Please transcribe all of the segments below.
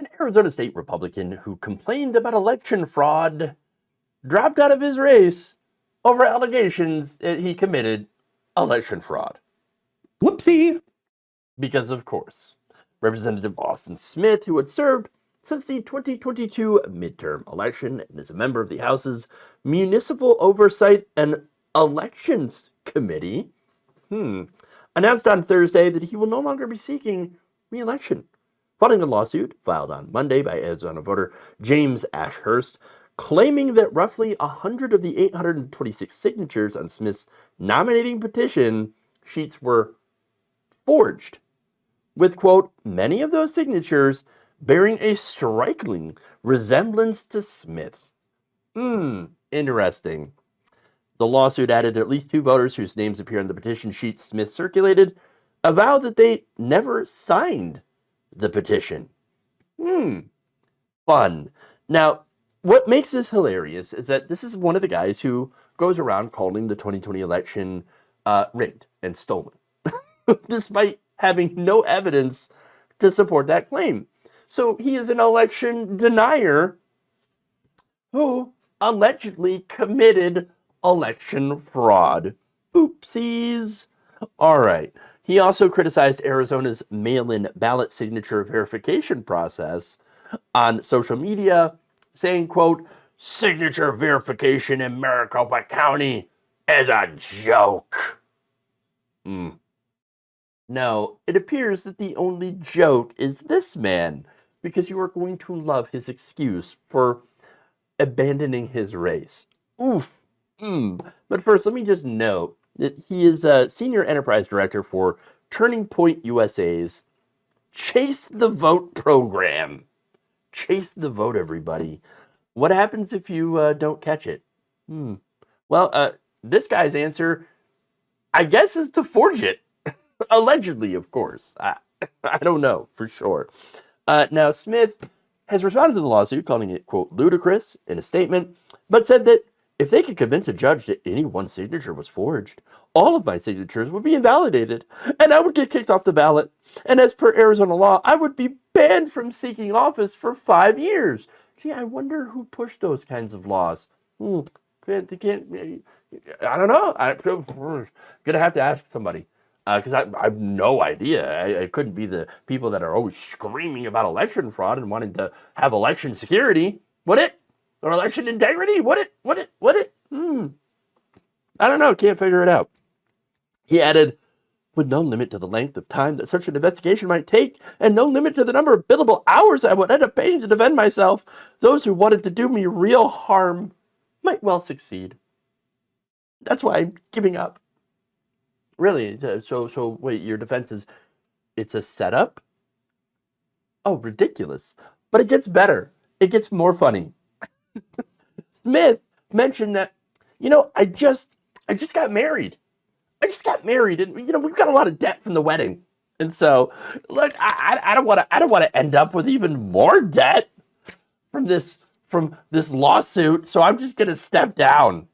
An Arizona state Republican who complained about election fraud dropped out of his race over allegations that he committed election fraud. Whoopsie. Because, of course, Representative Austin Smith, who had served since the 2022 midterm election and is a member of the House's Municipal Oversight and Elections Committee, announced on Thursday that he will no longer be seeking re-election, following a lawsuit filed on Monday by Arizona voter James Ashurst, claiming that roughly 100 of the 826 signatures on Smith's nominating petition sheets were forged, with, quote, many of those signatures bearing a striking resemblance to Smith's. Interesting. The lawsuit added at least 2 voters whose names appear on the petition sheet Smith circulated avowed that they never signed the petition. Fun. Now, what makes this hilarious is that this is one of the guys who goes around calling the 2020 election rigged and stolen, despite having no evidence to support that claim. So he is an election denier who allegedly committed election fraud. Oopsies. All right. He also criticized Arizona's mail-in ballot signature verification process on social media, saying, quote, signature verification in Maricopa County is a joke. Now, it appears that the only joke is this man, because you are going to love his excuse for abandoning his race. Oof. But first, let me just note that he is a senior enterprise director for Turning Point USA's Chase the Vote program. Chase the vote, everybody. What happens if you don't catch it? Well, this guy's answer, I guess, is to forge it. Allegedly, of course. I don't know for sure. Now, Smith has responded to the lawsuit, calling it, quote, ludicrous in a statement, but said that if they could convince a judge that any one signature was forged, all of my signatures would be invalidated, and I would get kicked off the ballot. And as per Arizona law, I would be banned from seeking office for 5 years. Gee, I wonder who pushed those kinds of laws. I don't know. I'm gonna have to ask somebody. Because I have no idea. It couldn't be the people that are always screaming about election fraud and wanting to have election security. Would it? Or election integrity? Would it? I don't know. Can't figure it out. He added, with no limit to the length of time that such an investigation might take, and no limit to the number of billable hours I would end up paying to defend myself, those who wanted to do me real harm might well succeed. That's why I'm giving up. Really? So wait, your defense is, it's a setup? Oh, ridiculous. But it gets better. It gets more funny. Smith mentioned that, I just got married. I just got married, and we've got a lot of debt from the wedding. And so, look, I don't want to end up with even more debt from this lawsuit, so I'm just going to step down.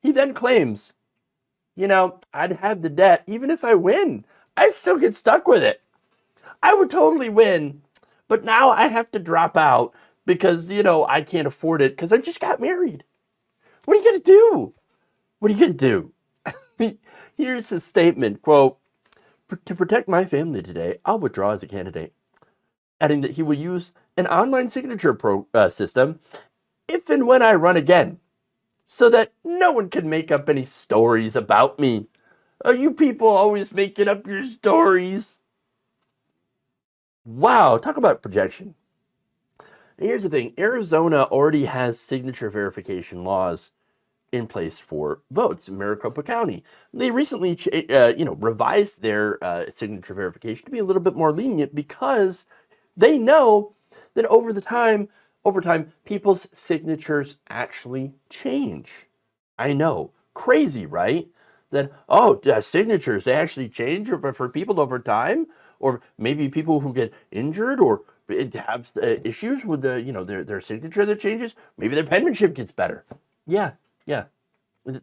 He then claims, I'd have the debt even if I win. I still get stuck with it. I would totally win, but now I have to drop out because, I can't afford it because I just got married. What are you going to do? What are you going to do? Here's his statement, quote, to protect my family today, I'll withdraw as a candidate, adding that he will use an online signature system if and when I run again, so that no one can make up any stories about me. You people always making up your stories. Wow, talk about projection. Here's the thing. Arizona already has signature verification laws in place for votes in Maricopa County. They recently, revised their signature verification to be a little bit more lenient because they know that over time, people's signatures actually change. I know. Crazy, right? That, signatures, they actually change for people over time? Or maybe people who get injured or have issues with their signature that changes? Maybe their penmanship gets better. Yeah.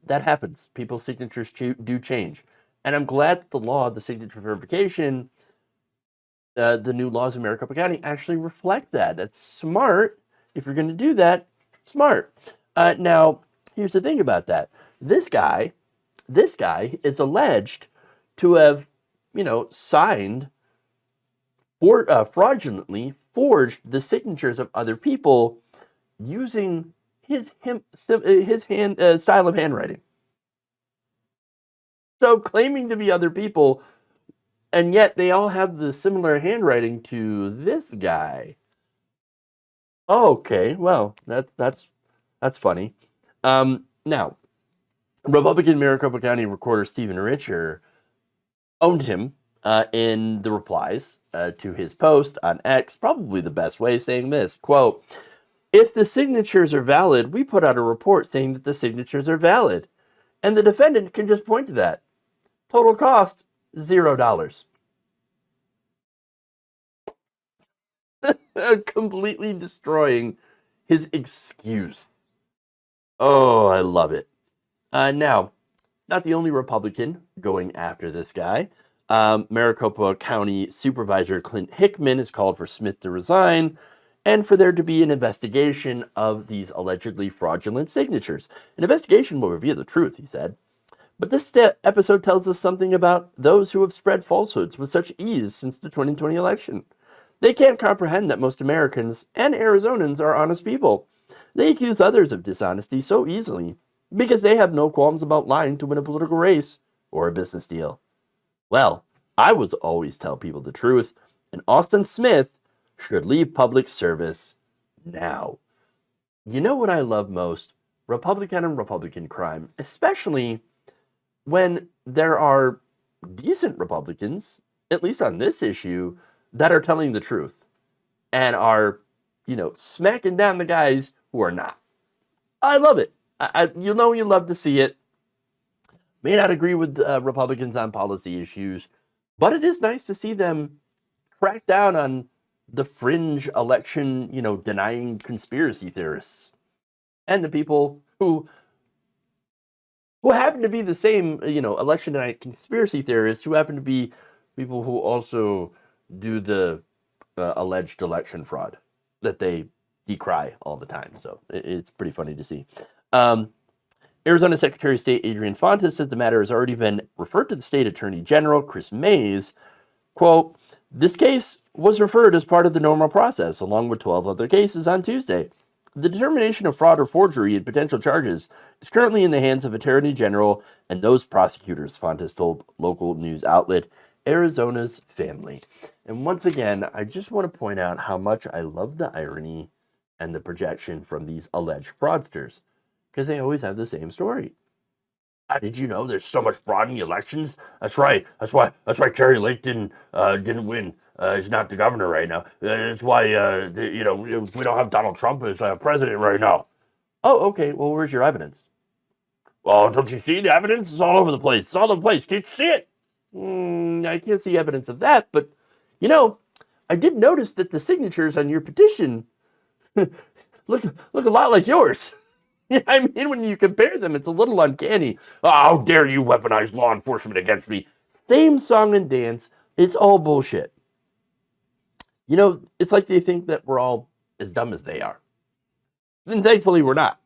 That happens. People's signatures do change. And I'm glad that the law, the signature verification, the new laws in Maricopa County actually reflect that. That's smart. If you're going to do that, smart. Now, here's the thing about that. This guy is alleged to have, signed or fraudulently forged the signatures of other people using his style of handwriting. So claiming to be other people, and yet they all have the similar handwriting to this guy. Okay, well, that's funny. Now, Republican Maricopa County Recorder Stephen Richer owned him in the replies to his post on X, probably the best way, saying this, quote, "If the signatures are valid, we put out a report saying that the signatures are valid, and the defendant can just point to that. Total cost, $0. Completely destroying his excuse. Oh, I love it. Now, it's not the only Republican going after this guy. Maricopa County Supervisor Clint Hickman has called for Smith to resign and for there to be an investigation of these allegedly fraudulent signatures. An investigation will reveal the truth, he said. But this episode tells us something about those who have spread falsehoods with such ease since the 2020 election. They can't comprehend that most Americans and Arizonans are honest people. They accuse others of dishonesty so easily because they have no qualms about lying to win a political race or a business deal. Well, I would always tell people the truth, and Austin Smith should leave public service now. You know what I love most? Republican on Republican crime, especially when there are decent Republicans, at least on this issue, that are telling the truth and are, smacking down the guys who are not. I love it. You love to see it. May not agree with Republicans on policy issues, but it is nice to see them crack down on the fringe election, denying conspiracy theorists and the people who happen to be the same, election denying conspiracy theorists who happen to be people who also do the alleged election fraud that they decry all the time. So it's pretty funny to see. Arizona Secretary of State Adrian Fontes said the matter has already been referred to the state attorney general, Chris Mays. Quote, "This case was referred as part of the normal process, along with 12 other cases on Tuesday. The determination of fraud or forgery and potential charges is currently in the hands of Attorney General and those prosecutors," Fontes told local news outlet Arizona's Family. And once again, I just want to point out how much I love the irony and the projection from these alleged fraudsters, because they always have the same story. Did you know there's so much fraud in the elections? That's right. That's why Kerry Lake didn't win. He's not the governor right now. That's why we don't have Donald Trump as president right now. Oh, okay. Well, where's your evidence? Well, don't you see the evidence? It's all over the place. It's all over the place. Can't you see it? I can't see evidence of that, but I did notice that the signatures on your petition look a lot like yours. I mean, when you compare them, it's a little uncanny. Oh, how dare you weaponize law enforcement against me? Same song and dance. It's all bullshit. It's like they think that we're all as dumb as they are. And thankfully, we're not.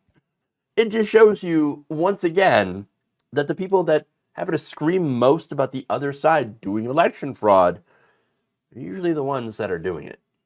It just shows you, once again, that the people that happen to scream most about the other side doing election fraud are usually the ones that are doing it.